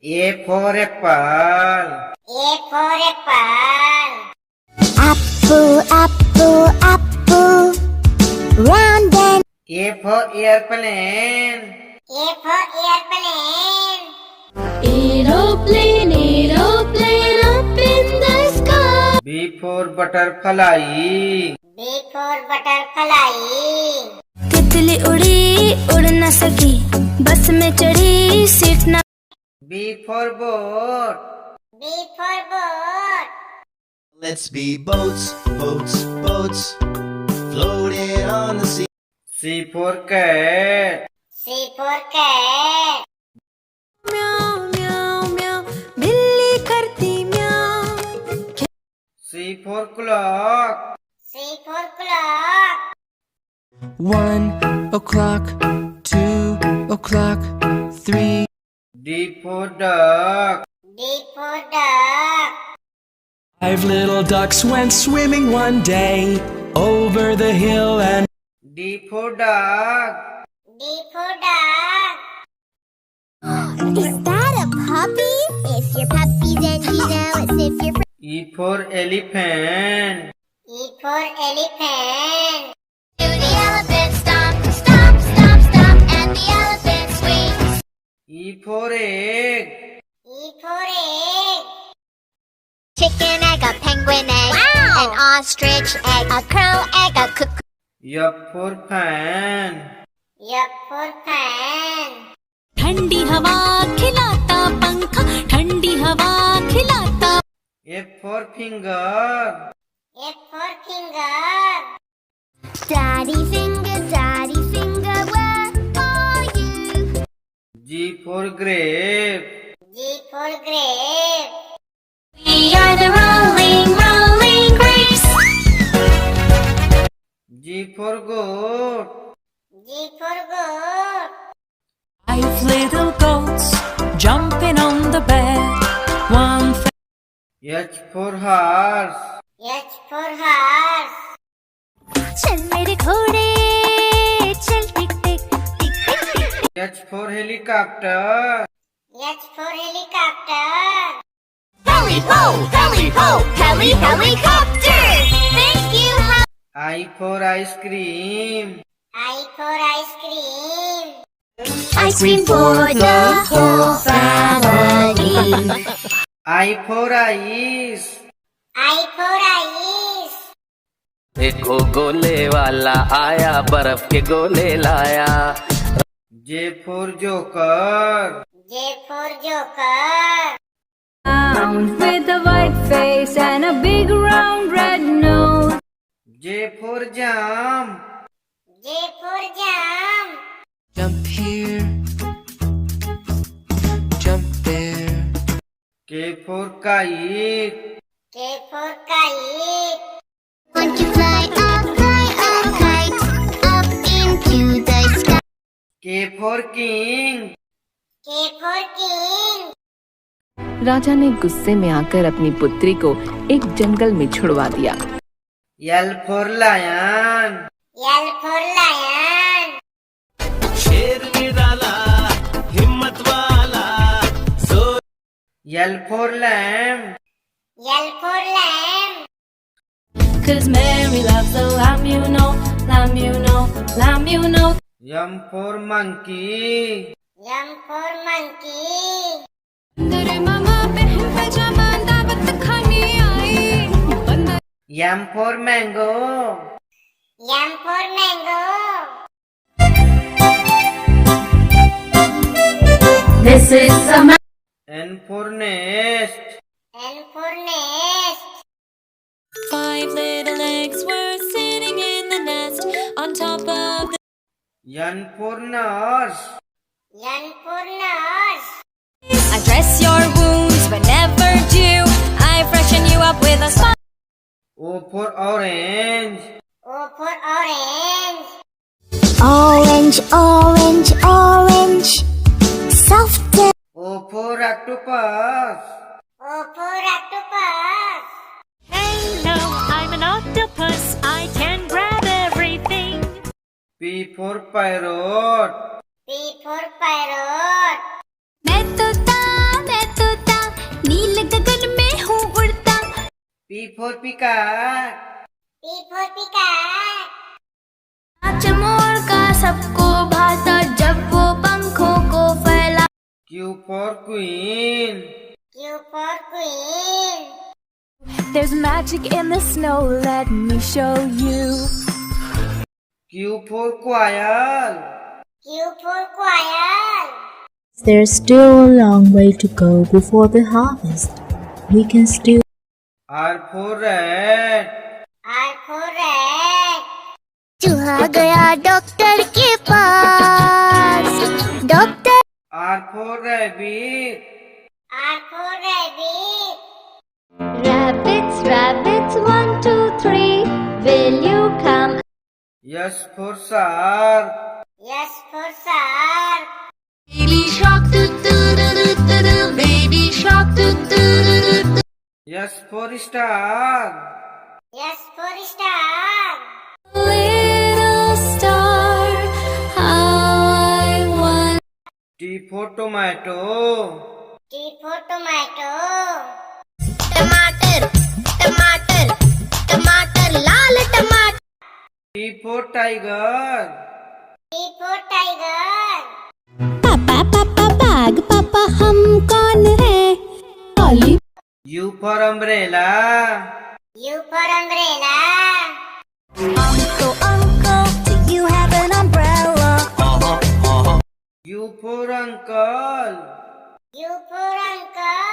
A for apple. A for apple. Apple, apple, apple. Round and A for airplane. A for airplane. Aeroplane, aeroplane up in the sky. B for butterfly. B for butterfly. तितली उड़ी उड़ न सकी बस में चढ़ी seat न B for boat. B for boat. Let's be boats, boats, boats, floating on the sea. C for cat. C for cat. म्याऊ म्याऊ म्याऊ बिल्ली करती म्याऊ C for clock. C for clock. 1 o'clock, 2 o'clock, 3. D for duck. D for duck. 5 little ducks went swimming one day over the hill and D for dog. D for duck. is that a puppy? If your puppy, then you know it's if your E for elephant. E for elephant. Do the elephant stomp, stomp, stomp, stomp, and the elephant swings. E for egg. E for egg. Chicken egg, a penguin egg, an ostrich egg, a crow egg, a cuckoo. F for fan. F for fan. ठंडी हवा खिलाता पंखा ठंडी हवा खिलाता F for finger. F for finger. Daddy finger, where are you? G for grape. G for grape. We are the rolling rolling grapes G for goat. G for goat. 5 little goats jumping on the bed. One H for horse. H for horse. चल मेरे घोड़े चल टिक टिक टिक टिक टिक H for helicopter. H for helicopter. Heli ho, helicopter. Thank you. I for ice cream. I for ice cream. Ice cream for the whole family. I for ice. I for ice. देखो गोले वाला आया बर्फ के गोले लाया J for joker. J for joker. with a white face and a big round red nose J for jump. J for jump. jump here, jump there. K for kite. K for kite. Want to fly up, kite, up into the sky. K for king. K for king. राजा ने गुस्से में आकर अपनी पुत्री को एक जंगल में छुड़वा दिया। L for lion. L for lion. शेर निराला, हिम्मत वाला, जोर L for lamb. L for lamb. cause Mary loves the lamb you know lamb you know lamb you know M for monkey. M for monkey. बंदर मामा बहन पजामा दावत खाने आई बंदर M for mango. M for mango. This is a N for nest. N for nest. 5 little eggs were sitting in the nest on top of the N for nurse. N for nurse. I dress your wounds whenever due. I freshen you up with a smile. O for orange. O for orange. Orange, orange, orange. Soft and O for octopus. O for octopus. Hello, I'm an octopus. I can grab everything. P for parrot. P for parrot. मैं for peacock. P for peacock. नाच मोर का सबको भाता जब वो पंखों को फैला Q for queen. Q for queen. There's magic in the snow, let me show you. Q for quail. Q for quail. There's still a long way to go before the harvest. We can still. R for rat. R for rat. चूहा गया doctor के पास doctor R for rabbit. R for rabbit. Rabbits, rabbits, 1, 2, 3. Will you come? S for shark. S for shark. Baby shark, do do do do do do. Baby shark, do do do do do. S for star. S for star. Little star, how I want. T for tomato. T for tomato. टमाटर टमाटर टमाटर लाल टमाटर T for tiger. T for tiger. पापा पापा bag पापा हम कौन है ऑली U for umbrella. U for umbrella. uncle do you have an umbrella U for uncle. U for uncle.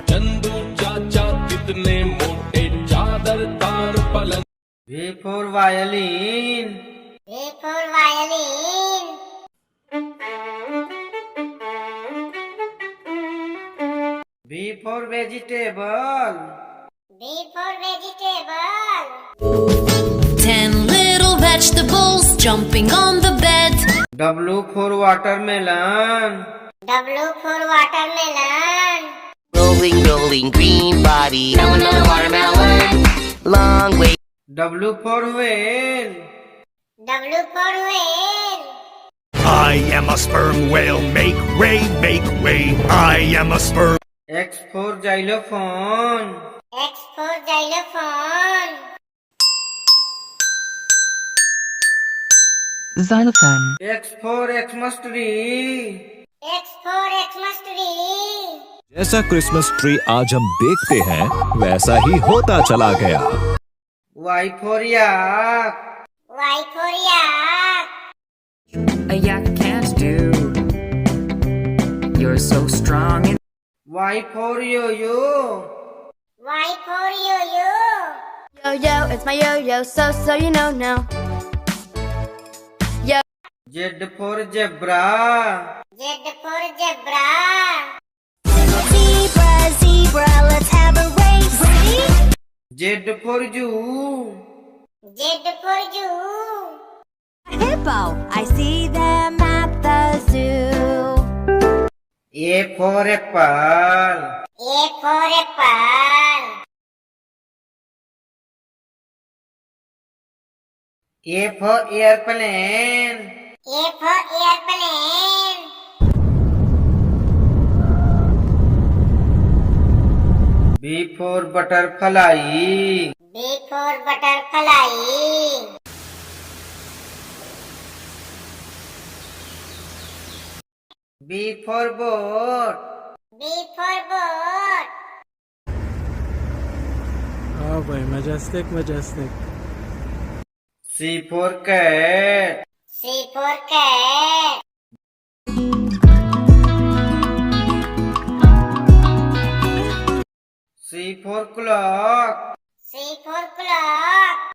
Chandu चाचा कितने मोटे चादर तार पलंग V for violin. V for violin. V for vegetable. V for vegetable. 10 little vegetables jumping on the bed. W for watermelon. W for watermelon. Rolling, rolling, green body. Melon, watermelon. Long way. W for whale. W for whale. I am a sperm whale. Make way, make way. I am a sperm. X for xylophone. X for xylophone. Xylophone. X for Xmas tree. X for Xmas tree. जैसा Christmas tree आज हम देखते हैं वैसा ही होता चला गया। Y for yak. Y for yak. A yak can't do. You're so strong and Y for yo-yo. Y for yo-yo. yo-yo it's my yo-yo so you know now Z for zebra. Z for zebra. zebra zebra let's have a race Z for zoo. Z for zoo. hippo I see them at the zoo A for apple. A for apple. A for airplane. A for airplane. B for butterfly. B for butterfly. B for boat. B for boat. Oh boy, majestic, majestic. C for cat. C for cat. C for clock. C for clock.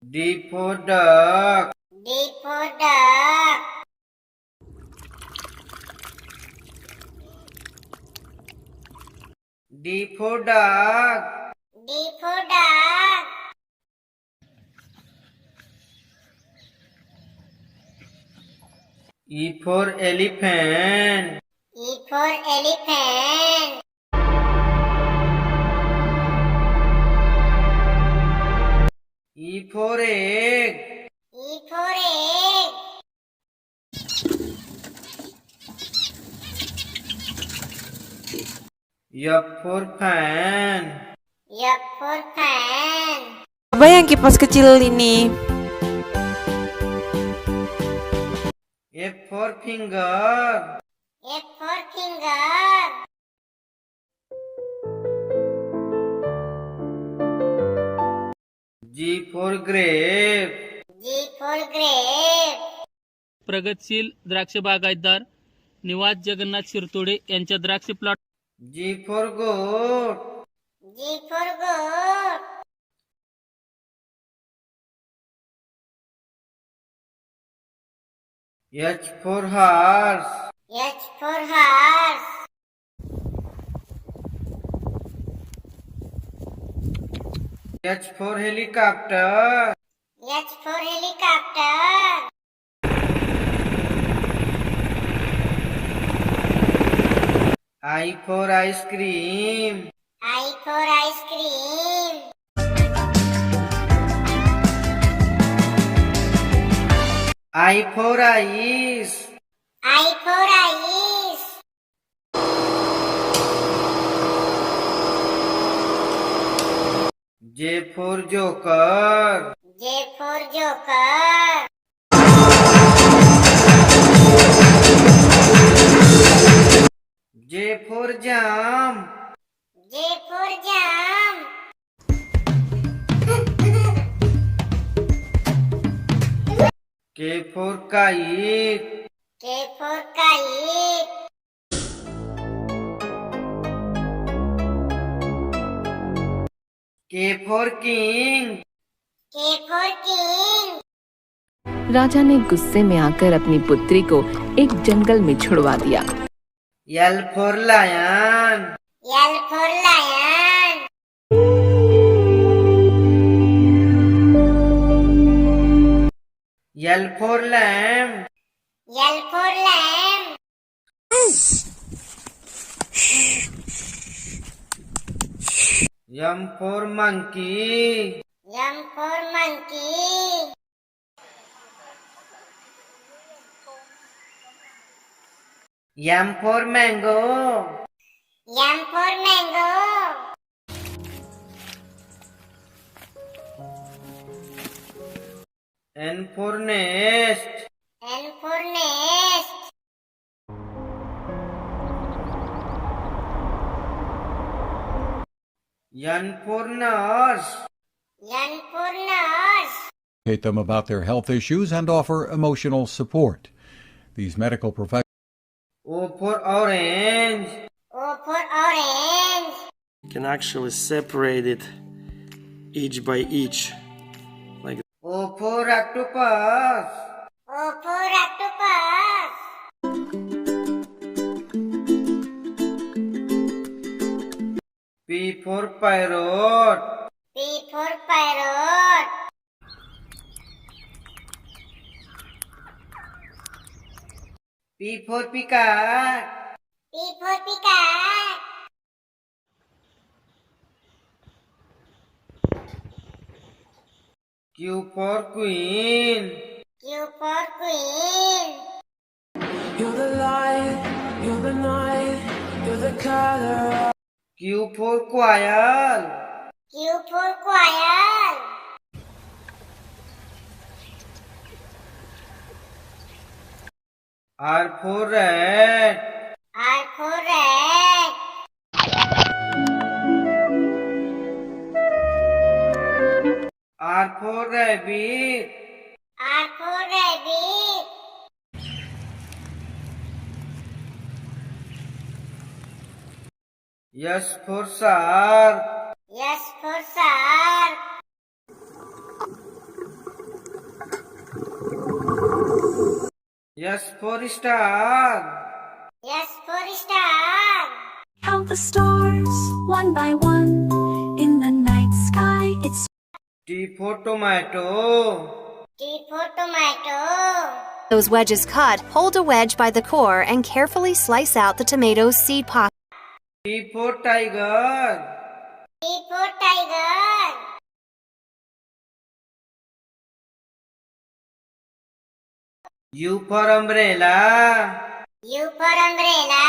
D for duck. D for duck. D for dog. D for dog. E for elephant. E for elephant. E for egg. E for egg. F for fan. F for fan. Apa yang kipas kecil ini? F for finger. F for finger. G for grape. G for grape. प्रगतशील द्राक्ष बागायतदार निवास जगन्नाथ शिरतोडे यांच्या द्राक्ष plot. G for goat. G for goat. H for horse. H for horse. H for helicopter. H for helicopter. I for ice cream. I for ice cream. I for ice. I for ice. J for joker. J for joker. J for jam. J for jam. K for kite. K for kite. K for king. K for king. राजा ने गुस्से में आकर अपनी पुत्री को एक जंगल में छुड़वा दिया। L for lion. L for lion. L for lamb. L for lamb. M for monkey. M for monkey. M for mango. M for mango. N for nest. N for nest. N for nurse. N for nurse. Educate them about their health issues and offer emotional support. These medical professionals. O for orange. O for orange. You can actually separate it each by each. Like O for octopus. O for octopus. P for parrot. P for parrot. P for peacock. P for peacock. Q for queen. Q for queen. You're the light, you're the night, you're the color. Q for quail. Q for quail. R for rat. R for rat. R for rabbit. R for rabbit. S for shark. S for shark. S for star. S for star. Count the stars one by one in the night sky. It's T for tomato. T for tomato. Those wedges cut, hold a wedge by the core and carefully slice out the tomato's seed pod. T for tiger. T for tiger. U for umbrella. U for umbrella.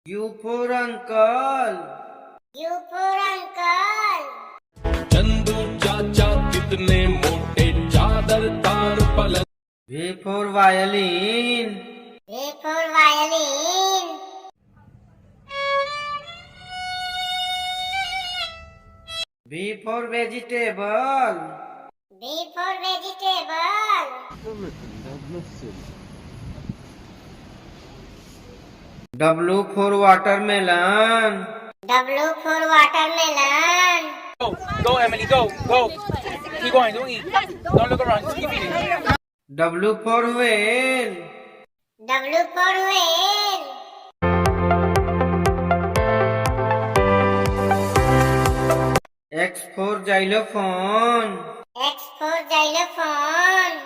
U for uncle. U for uncle. Chandu चाचा कितने मोटे चादर तार पलंग. V for violin. V for violin. V for vegetable. V for vegetable. W for watermelon. W for watermelon. Go, Emily, go. Keep going, don't eat. Don't look around, just keep eating. W for whale. W for whale. X for xylophone. X for xylophone.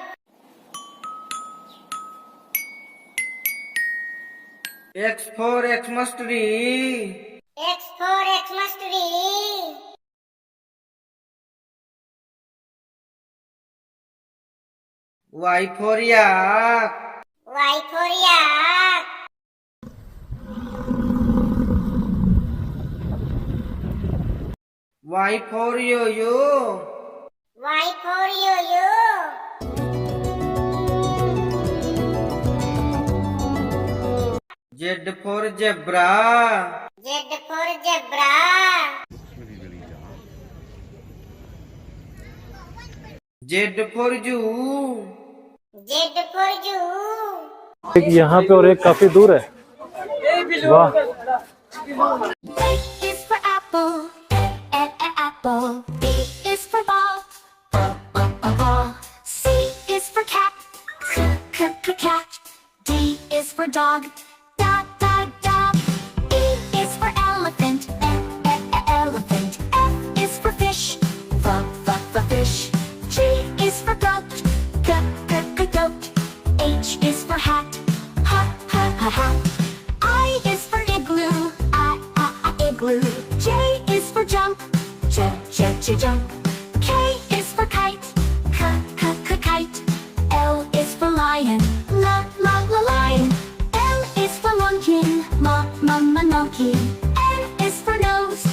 X for Xmas tree. X for Xmas tree. Y for yak. Y for yak. Y for yo-yo. Y for yo-yo. Z for zebra. Z for zebra. Z for zoo. Z for zoo. एक यहाँ पे और एक काफी दूर है. वाह. A is for apple, apple. B is for ball, ball. C is for cat, cat. D is for dog, dog. E is for elephant, elephant. F is for fish, fish. G is for goat, goat. H is for hat, hat. I is for igloo, igloo. J is for jump, jump. K is for kite, kite. L is for lion, lion. M is for monkey, monkey. N is for nose,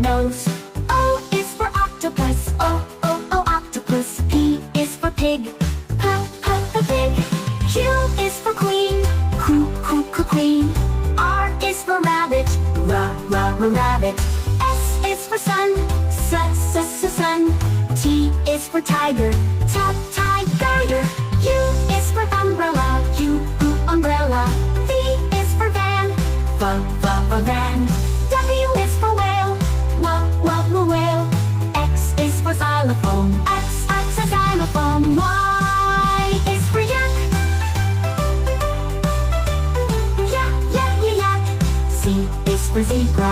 nose. O is for octopus, octopus. P is for pig, pig. Q is for queen, queen. R is for rabbit, rabbit. S is for sun, sun. T is for tiger, tiger. U is for umbrella, umbrella. V is for van, van. W is for whale, whale. X is for xylophone, X is xylophone. Y is for yak, yak. C is for zebra.